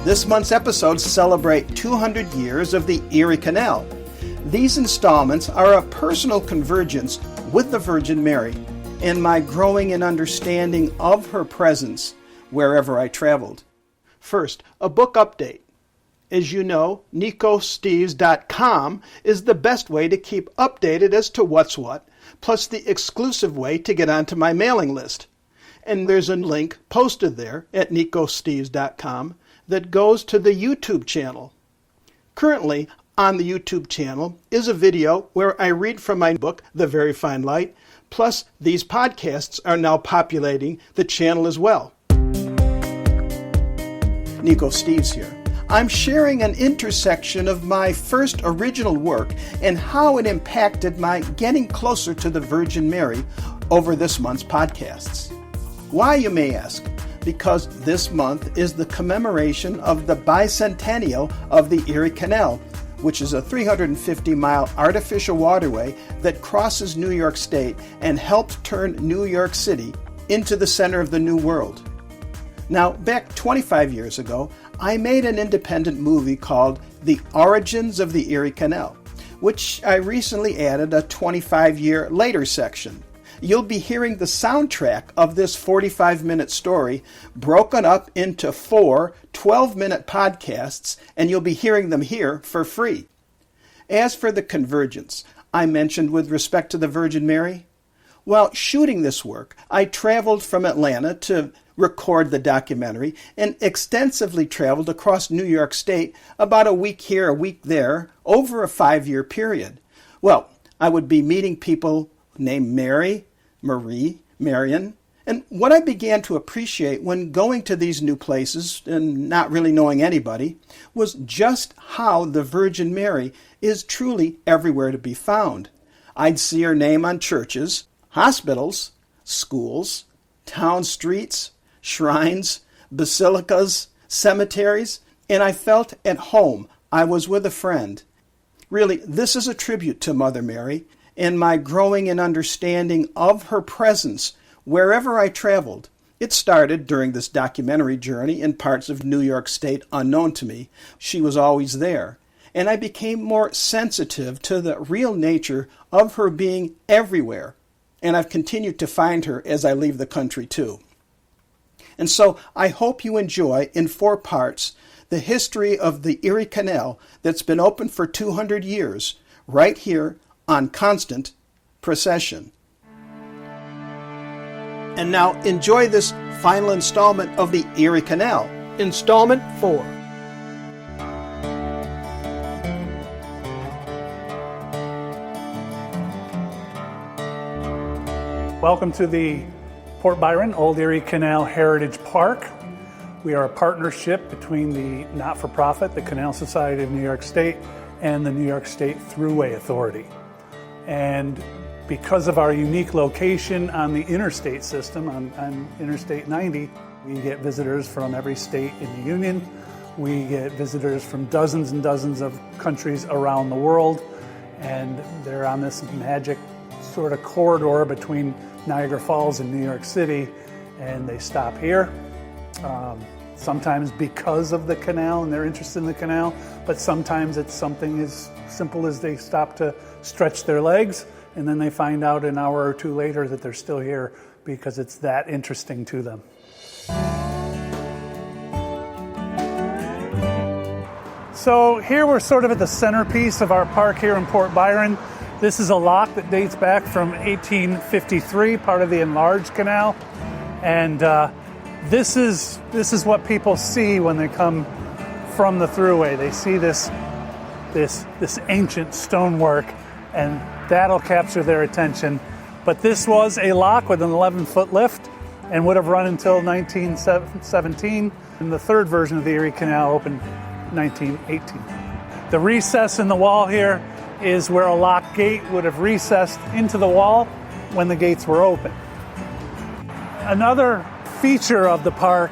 This month's episodes celebrate 200 years of the Erie Canal. These installments are a personal convergence with the Virgin Mary and my growing in understanding of her presence wherever I traveled. First, a book update. As you know, NicoSteves.com is the best way to keep updated as to what's what, plus the exclusive way to get onto my mailing list. And there's a link posted there at NicoSteves.com that goes to the YouTube channel. Currently, on the YouTube channel is a video where I read from my book, The Very Fine Light, plus these podcasts are now populating the channel as well. Nico Steves here. I'm sharing an intersection of my first original work and how it impacted my getting closer to the Virgin Mary over this month's podcasts. Why, you may ask? Because this month is the commemoration of the bicentennial of the Erie Canal, which is a 350-mile artificial waterway that crosses New York State and helped turn New York City into the center of the New World. Now, back 25 years ago, I made an independent movie called The Origins of the Erie Canal, which I recently added a 25-year later section. You'll be hearing the soundtrack of this 45-minute story broken up into 4 12-minute podcasts, and you'll be hearing them here for free. As for the convergence I mentioned with respect to the Virgin Mary, while shooting this work, I traveled from Atlanta to record the documentary and extensively traveled across New York State about a week here, a week there, over a 5-year period. Well, I would be meeting people named Mary, Marie, Marion, and what I began to appreciate when going to these new places and not really knowing anybody was just how the Virgin Mary is truly everywhere to be found. I'd see her name on churches, hospitals, schools, town streets, shrines, basilicas, cemeteries, and I felt at home. I was with a friend. Really, this is a tribute to Mother Mary and my growing in understanding of her presence wherever I traveled. It started during this documentary journey in parts of New York State unknown to me. She was always there, and I became more sensitive to the real nature of her being everywhere, and I've continued to find her as I leave the country too. And so I hope you enjoy, in 4 parts, the history of the Erie Canal that's been open for 200 years, right here on Constant Procession. And now enjoy this final installment of the Erie Canal, installment 4. Welcome to the Port Byron Old Erie Canal Heritage Park. We are a partnership between the not-for-profit, the Canal Society of New York State, and the New York State Thruway Authority. And because of our unique location on the interstate system, on Interstate 90, we get visitors from every state in the Union. We get visitors from dozens and dozens of countries around the world. And they're on this magic sort of corridor between Niagara Falls and New York City, and they stop here. Sometimes because of the canal and they're interested in the canal, but sometimes it's something as simple as they stop to stretch their legs, and then they find out an hour or 2 later that they're still here because it's that interesting to them. So here we're sort of at the centerpiece of our park here in Port Byron. This is a lock that dates back from 1853, part of the enlarged canal, and this is what people see when they come from the thruway. They see this ancient stonework, and that'll capture their attention. But this was a lock with an 11-foot lift and would have run until 1917, and the third version of the Erie Canal opened 1918. The recess in the wall here is where a lock gate would have recessed into the wall when the gates were open. Another feature of the park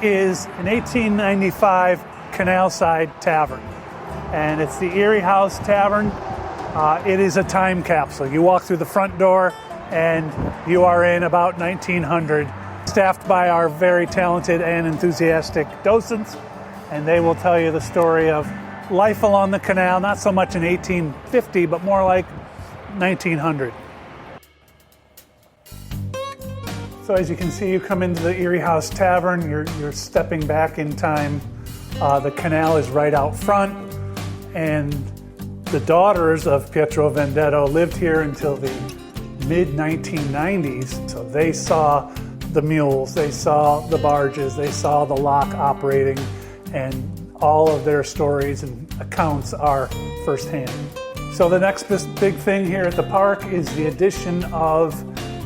is an 1895 Canalside Tavern, and it's the Erie House Tavern. It is a time capsule. You walk through the front door and you are in about 1900, staffed by our very talented and enthusiastic docents. and they will tell you the story of life along the canal, not so much in 1850, but more like 1900. So as you can see, you come into the Erie House Tavern, you're stepping back in time. The canal is right out front, and the daughters of Pietro Vendetto lived here until the mid-1990s. So they saw the mules, they saw the barges, they saw the lock operating, and all of their stories and accounts are firsthand. So the next big thing here at the park is the addition of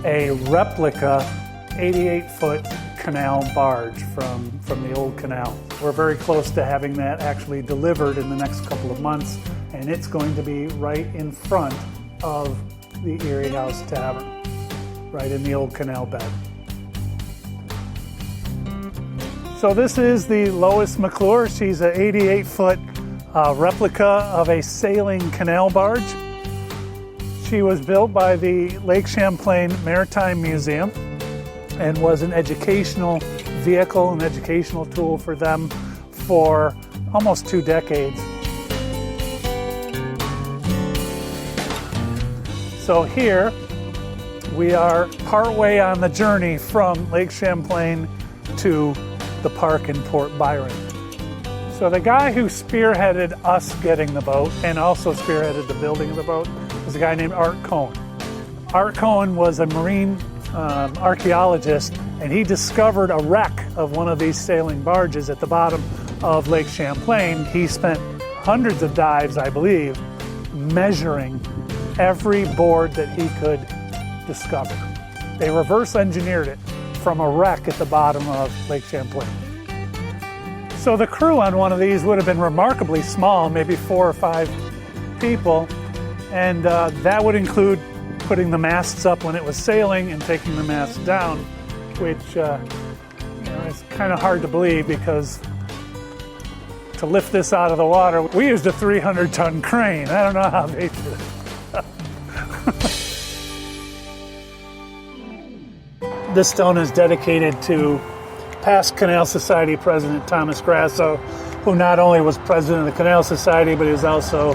a replica 88-foot canal barge from the old canal. We're very close to having that actually delivered in the next couple of months, and it's going to be right in front of the Erie House Tavern, right in the old canal bed. So this is the Lois McClure. She's an 88-foot replica of a sailing canal barge. She was built by the Lake Champlain Maritime Museum and was an educational vehicle, an educational tool for them for almost 2 decades. So here we are partway on the journey from Lake Champlain to the park in Port Byron. So the guy who spearheaded us getting the boat and also spearheaded the building of the boat was a guy named Art Cohen. Art Cohen was a marine archaeologist, and he discovered a wreck of one of these sailing barges at the bottom of Lake Champlain. He spent hundreds of dives, I believe, measuring every board that he could discover. They reverse engineered it from a wreck at the bottom of Lake Champlain. So the crew on one of these would have been remarkably small, maybe 4 or 5 people, and that would include putting the masts up when it was sailing and taking the masts down, which is kind of hard to believe, because to lift this out of the water, we used a 300-ton crane. I don't know how they did it. This stone is dedicated to past Canal Society President Thomas Grasso, who not only was president of the Canal Society, but he was also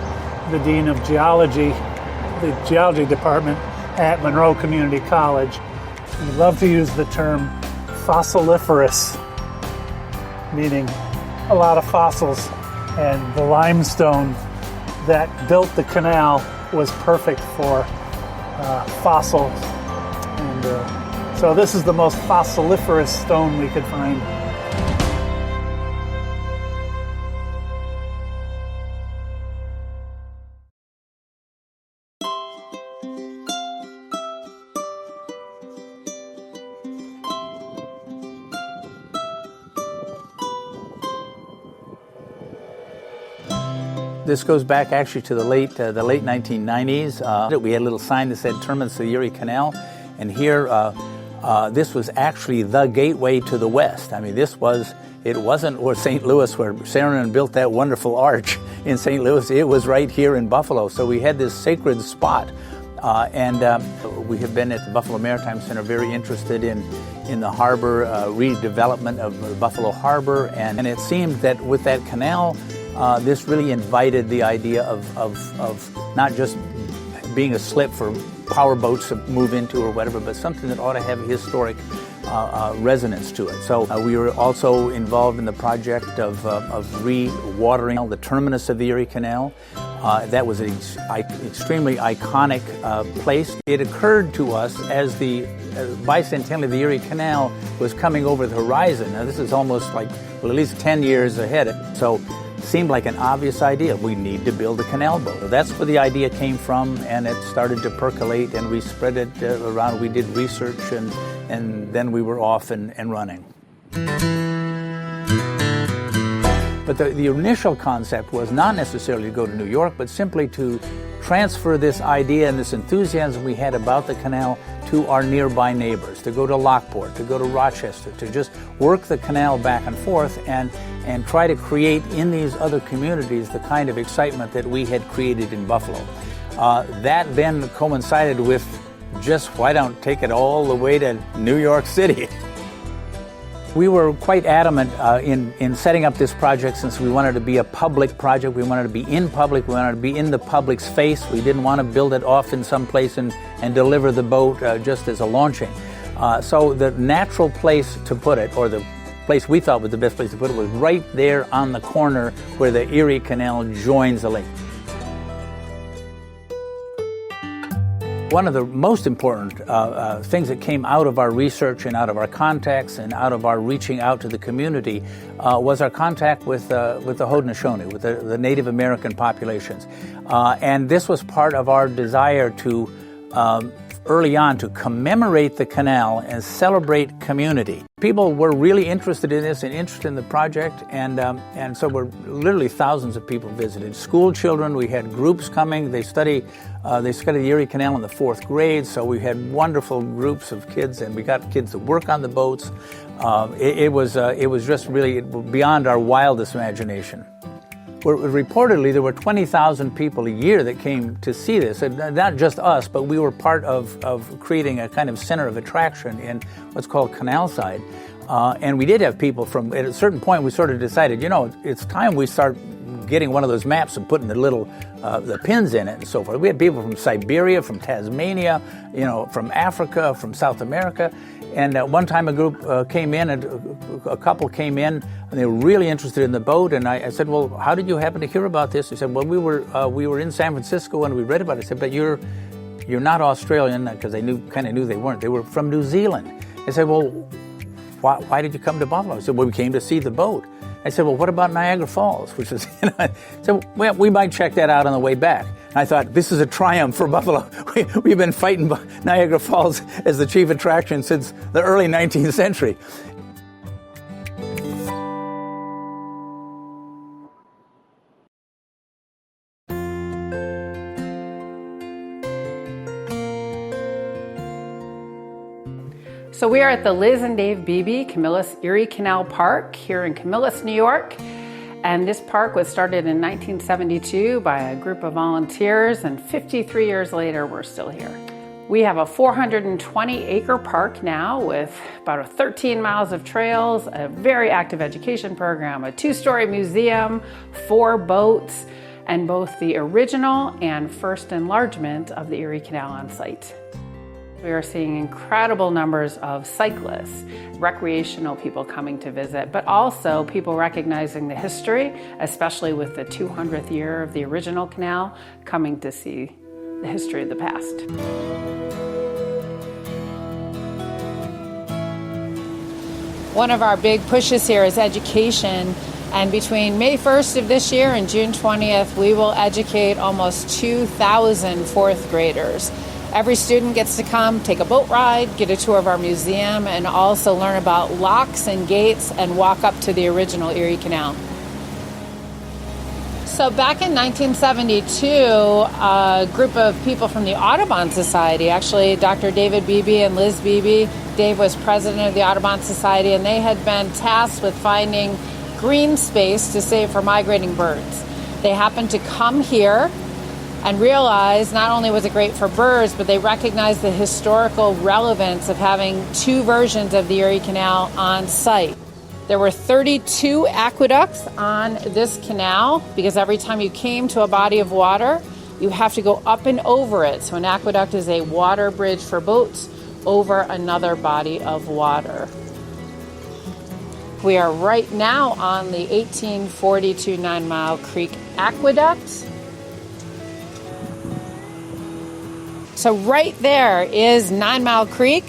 the Dean of Geology, the Geology Department at Monroe Community College. We love to use the term fossiliferous, meaning a lot of fossils, and the limestone that built the canal was perfect for fossils. And so this is the most fossiliferous stone we could find. This goes back actually to the late 1990s. We had a little sign that said "Terminus of the Erie Canal," and here this was actually the gateway to the west. I mean, it wasn't where St. Louis, where Saarinen built that wonderful arch in St. Louis. It was right here in Buffalo. So we had this sacred spot, and we have been at the Buffalo Maritime Center very interested in the harbor redevelopment of the Buffalo Harbor, and it seemed that with that canal, this really invited the idea of not just being a slip for power boats to move into or whatever, but something that ought to have historic resonance to it. So we were also involved in the project of re-watering the terminus of the Erie Canal. That was an extremely iconic place. It occurred to us as the bicentennial of the Erie Canal was coming over the horizon. Now this is almost like, well, at least 10 years ahead. So seemed like an obvious idea. We need to build a canal boat. So that's where the idea came from, and it started to percolate, and we spread it around. We did research, and then we were off and running. But the initial concept was not necessarily to go to New York, but simply to transfer this idea and this enthusiasm we had about the canal to our nearby neighbors, to go to Lockport, to go to Rochester, to just work the canal back and forth and try to create in these other communities the kind of excitement that we had created in Buffalo. That then coincided with just, why don't take it all the way to New York City? We were quite adamant in setting up this project, since we wanted to be a public project. We wanted to be in public. We wanted to be in the public's face. We didn't want to build it off in some place and deliver the boat just as a launching. So the natural place to put it, or the place we thought was the best place to put it, was right there on the corner where the Erie Canal joins the lake. One of the most important things that came out of our research and out of our contacts and out of our reaching out to the community was our contact with the Haudenosaunee, with the Native American populations. And this was part of our desire to, early on, to commemorate the canal and celebrate community. People were really interested in this and interested in the project, and so were literally thousands of people visited. School children, we had groups coming. They study the Erie Canal in the 4th grade, so we had wonderful groups of kids, and we got kids to work on the boats. It was just really beyond our wildest imagination. Reportedly, there were 20,000 people a year that came to see this. And not just us, but we were part of creating a kind of center of attraction in what's called Canalside. And we did have people from, at a certain point, we sort of decided, it's time we start getting one of those maps and putting the little the pins in it and so forth. We had people from Siberia, from Tasmania, from Africa, from South America. And one time a group came in, and a couple came in, and they were really interested in the boat. And I said, "Well, how did you happen to hear about this?" He said, "Well, we were in San Francisco and we read about it." I said, "But you're not Australian," because they kind of knew they weren't. They were from New Zealand. I said, "Well, why did you come to Buffalo?" I said, "Well, we came to see the boat." I said, "Well, what about Niagara Falls?" Which was, so well, we might check that out on the way back. And I thought, this is a triumph for Buffalo. We've been fighting Niagara Falls as the chief attraction since the early 19th century. So we are at the Liz and Dave Beebe Camillus Erie Canal Park here in Camillus, New York. And this park was started in 1972 by a group of volunteers, and 53 years later, we're still here. We have a 420-acre park now with about 13 miles of trails, a very active education program, a 2-story museum, 4 boats, and both the original and first enlargement of the Erie Canal on site. We are seeing incredible numbers of cyclists, recreational people coming to visit, but also people recognizing the history, especially with the 200th year of the original canal, coming to see the history of the past. One of our big pushes here is education, and between May 1st of this year and June 20th, we will educate almost 2,000 4th graders. Every student gets to come, take a boat ride, get a tour of our museum, and also learn about locks and gates and walk up to the original Erie Canal. So back in 1972, a group of people from the Audubon Society, actually Dr. David Beebe and Liz Beebe, Dave was president of the Audubon Society, and they had been tasked with finding green space to save for migrating birds. They happened to come here and realized not only was it great for birds, but they recognized the historical relevance of having 2 versions of the Erie Canal on site. There were 32 aqueducts on this canal, because every time you came to a body of water, you have to go up and over it. So an aqueduct is a water bridge for boats over another body of water. We are right now on the 1842 9 Mile Creek Aqueduct. So right there is 9 Mile Creek.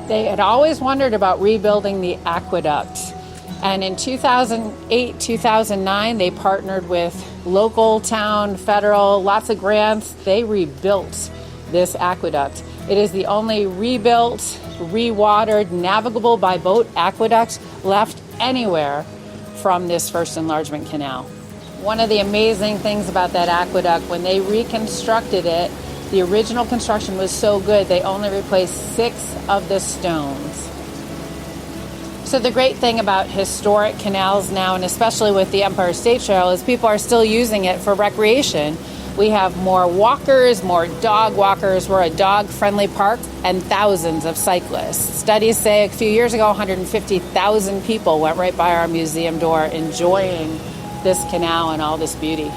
They had always wondered about rebuilding the aqueduct. And in 2008, 2009, they partnered with local, town, federal, lots of grants. They rebuilt this aqueduct. It is the only rebuilt, rewatered, navigable by boat aqueduct left anywhere from this first enlargement canal. One of the amazing things about that aqueduct, when they reconstructed it, the original construction was so good, they only replaced 6 of the stones. So the great thing about historic canals now, and especially with the Empire State Trail, is people are still using it for recreation. We have more walkers, more dog walkers. We're a dog-friendly park, and thousands of cyclists. Studies say a few years ago, 150,000 people went right by our museum door enjoying this canal and all this beauty.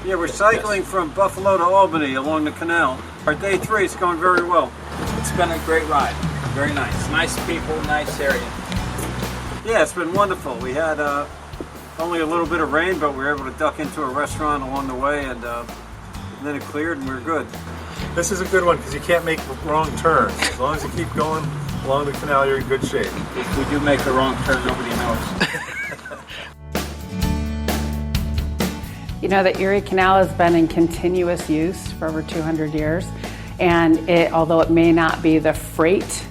Yeah, we're cycling from Buffalo to Albany along the canal. Our day 3 is going very well. It's been a great ride. Very nice. Nice people, nice area. Yeah, it's been wonderful. We had only a little bit of rain, but we were able to duck into a restaurant along the way, and then it cleared and we were good. This is a good one because you can't make wrong turns. As long as you keep going along the canal, you're in good shape. If we do make the wrong turn, nobody knows. You know, the Erie Canal has been in continuous use for over 200 years, and although it may not be the freight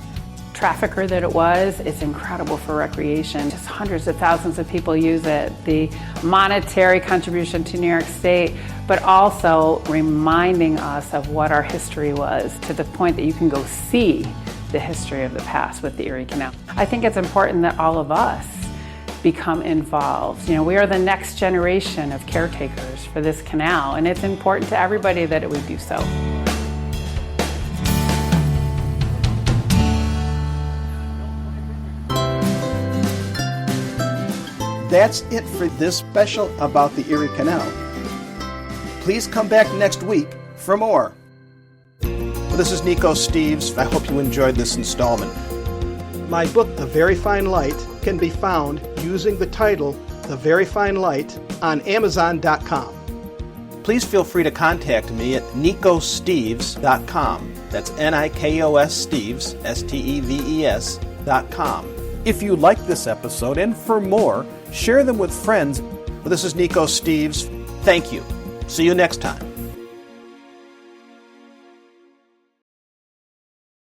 trafficker that it was, it's incredible for recreation. Just hundreds of thousands of people use it. The monetary contribution to New York State, but also reminding us of what our history was, to the point that you can go see the history of the past with the Erie Canal. I think it's important that all of us become involved. You know, we are the next generation of caretakers for this canal, and it's important to everybody that we do so. That's it for this special about the Erie Canal. Please come back next week for more. Well, this is Nico Steves. I hope you enjoyed this installment. My book, A Very Fine Light, can be found using the title, The Very Fine Light, on Amazon.com. Please feel free to contact me at nicosteves.com. That's Nikos Steves, Steves.com. If you like this episode, and for more, share them with friends. Well, this is Nico Steves. Thank you. See you next time.